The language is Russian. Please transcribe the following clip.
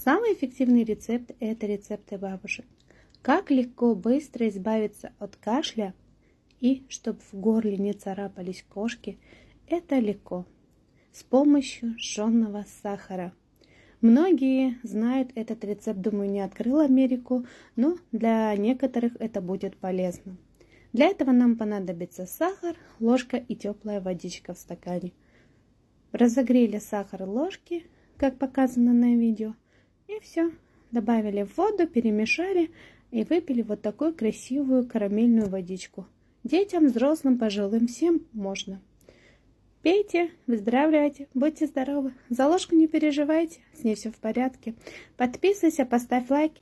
Самый эффективный рецепт – это рецепты бабушек. Как легко, быстро избавиться от кашля и чтобы в горле не царапались кошки, это легко. С помощью жженого сахара. Многие знают этот рецепт, думаю, не открыл Америку, но для некоторых это будет полезно. Для этого нам понадобится сахар, ложка и теплая водичка в стакане. Разогрели сахар в ложке, как показано на видео, и все. Добавили в воду, перемешали и выпили вот такую красивую карамельную водичку. Детям, взрослым, пожилым, всем можно. Пейте, выздоравливайте, будьте здоровы. За ложку не переживайте, с ней все в порядке. Подписывайся, поставь лайк.